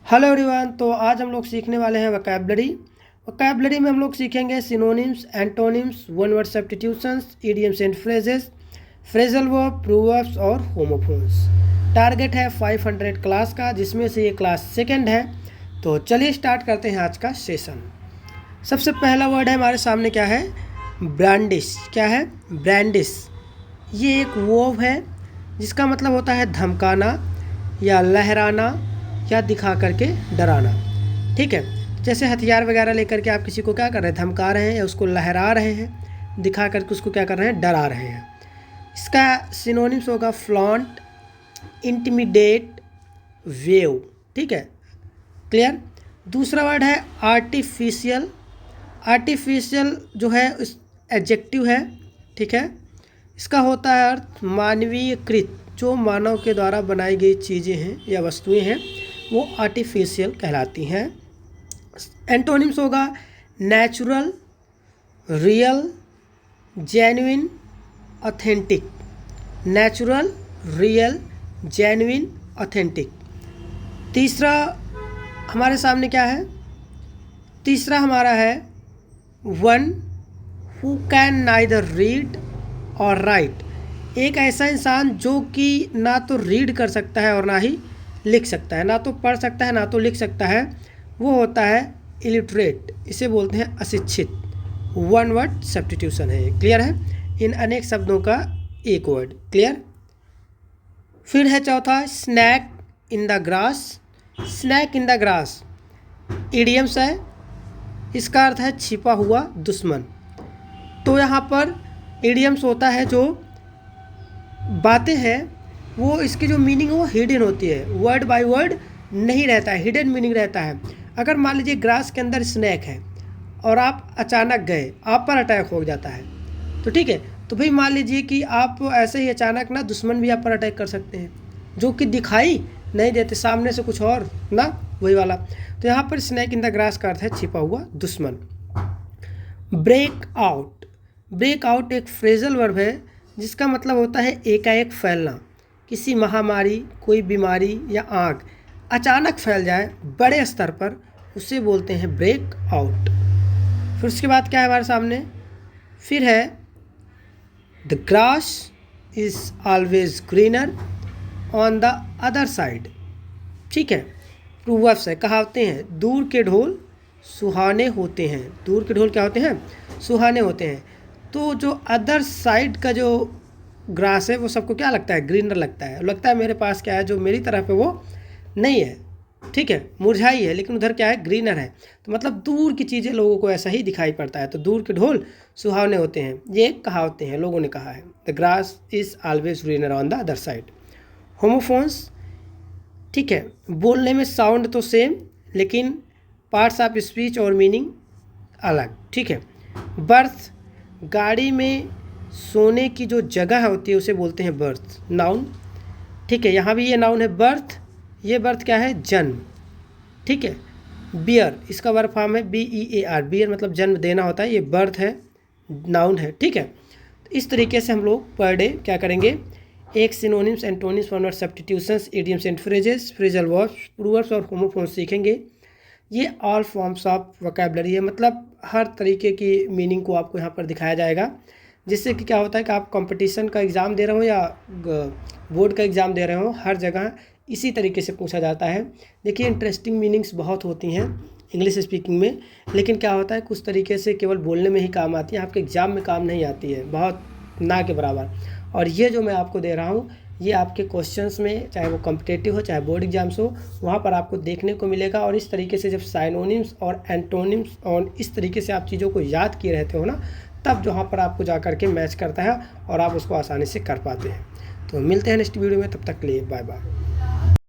Hello everyone. तो आज हम लोग सीखने वाले हैं वोकैबलरी में हम लोग सीखेंगे synonyms, antonyms, one word substitutions, idioms and phrases, phrasal verb, proverbs और होमोफोन्स। टारगेट है 500 क्लास का, जिसमें से ये क्लास सेकंड है। तो चलिए स्टार्ट करते हैं आज का सेशन। सबसे पहला वर्ड है हमारे सामने, क्या है? ब्रांडिश। क्या है? ब्रांडिश। ये एक वर्ब है जिसका मतलब होता है धमकाना या लहराना या दिखा करके डराना। ठीक है, जैसे हथियार वगैरह लेकर के आप किसी को क्या कर रहे हैं? धमका रहे हैं या उसको लहरा रहे हैं, दिखा करके उसको क्या कर रहे हैं? डरा रहे हैं। इसका सिनोनिम्स होगा फ्लॉन्ट, इंटिमिडेट, वेव। ठीक है, क्लियर। दूसरा वर्ड है आर्टिफिशियल। आर्टिफिशियल जो है एडजेक्टिव है। ठीक है, इसका होता है अर्थ मानवीयकृत। जो मानव के द्वारा बनाई गई चीज़ें हैं या वस्तुएं हैं वो आर्टिफिशियल कहलाती हैं। एंटोनिम्स होगा natural, real, genuine, authentic. Natural, real, genuine, authentic. तीसरा हमारे सामने क्या है? तीसरा हमारा है one who can neither read और राइट। एक ऐसा इंसान जो कि ना तो रीड कर सकता है और ना ही लिख सकता है, ना तो पढ़ सकता है ना तो लिख सकता है, वो होता है इलिटरेट। इसे बोलते हैं अशिक्षित। वन वर्ड सब्स्टिट्यूशन है। क्लियर है? इन अनेक शब्दों का एक वर्ड। क्लियर। फिर है चौथा snake in the grass. Snake in the grass idioms है। इसका अर्थ है छिपा हुआ दुश्मन। तो यहाँ पर इडियम्स होता है जो बातें हैं वो, इसकी जो मीनिंग है वो हिडन होती है, वर्ड बाय वर्ड नहीं रहता है, हिडन मीनिंग रहता है। अगर मान लीजिए ग्रास के अंदर स्नैक है और आप अचानक गए, आप पर अटैक हो जाता है, तो ठीक है, तो भाई मान लीजिए कि आप ऐसे ही अचानक ना दुश्मन भी आप पर अटैक कर सकते हैं जो कि दिखाई नहीं देते, सामने से कुछ और ना, वही वाला। तो यहाँ पर स्नैक इन द ग्रास का अर्थ है छिपा हुआ दुश्मन। Break out. ब्रेक आउट एक फ्रेजल वर्ब है जिसका मतलब होता है एकाएक फैलना। किसी महामारी, कोई बीमारी या आग अचानक फैल जाए बड़े स्तर पर, उसे बोलते हैं ब्रेक आउट। फिर उसके बाद क्या है हमारे सामने? फिर है the grass is always greener on the other side. ठीक है, प्रूवर्ब्स है, कहावतें हैं। दूर के ढोल सुहाने होते हैं। दूर के ढोल क्या होते हैं? सुहाने होते हैं। तो जो अदर साइड का जो ग्रास है वो सबको क्या लगता है? ग्रीनर लगता है। लगता है मेरे पास क्या है, जो मेरी तरफ है वो नहीं है, ठीक है, मुरझाई है, लेकिन उधर क्या है? ग्रीनर है। तो मतलब दूर की चीज़ें लोगों को ऐसा ही दिखाई पड़ता है। तो दूर के ढोल सुहावने होते हैं, ये कहावतें हैं, लोगों ने कहा है। The grass is always greener on the other side. Homophones, ठीक है, बोलने में साउंड तो सेम लेकिन पार्ट्स ऑफ स्पीच और मीनिंग अलग। ठीक है। बर्थ, गाड़ी में सोने की जो जगह होती है उसे बोलते हैं बर्थ, नाउन। ठीक है, यहाँ भी ये नाउन है बर्थ। ये बर्थ क्या है? जन्म। ठीक है। बियर, इसका वर्ब फॉर्म है BEAR। बियर मतलब जन्म देना होता है, ये बर्थ है, नाउन है। ठीक है, तो इस तरीके से हम लोग पर डे क्या करेंगे? एक synonyms, antonyms, one word substitutions, idioms and phrases, phrasal verbs, proverbs और होमोफोन्स सीखेंगे। ये ऑल फॉर्म्स ऑफ वोकैबलरी है, मतलब हर तरीके की मीनिंग को आपको यहाँ पर दिखाया जाएगा, जिससे कि क्या होता है कि आप कंपटीशन का एग्ज़ाम दे रहे हो या बोर्ड का एग्ज़ाम दे रहे हो, हर जगह इसी तरीके से पूछा जाता है। देखिए, इंटरेस्टिंग मीनिंग्स बहुत होती हैं इंग्लिश स्पीकिंग में, लेकिन क्या होता है कुछ तरीके से केवल बोलने में ही काम आती है, आपके एग्ज़ाम में काम नहीं आती है, बहुत ना के बराबर। और ये जो मैं आपको दे रहा हूँ ये आपके क्वेश्चंस में, चाहे वो कॉम्पिटेटिव हो चाहे बोर्ड एग्जाम्स हो, वहाँ पर आपको देखने को मिलेगा। और इस तरीके से जब साइनोनिम्स और एंटोनिम्स और इस तरीके से आप चीज़ों को याद किए रहते हो ना, तब जहाँ पर आपको जा कर के मैच करता है और आप उसको आसानी से कर पाते हैं। तो मिलते हैं नेक्स्ट वीडियो में, तब तक के लिए बाय बाय।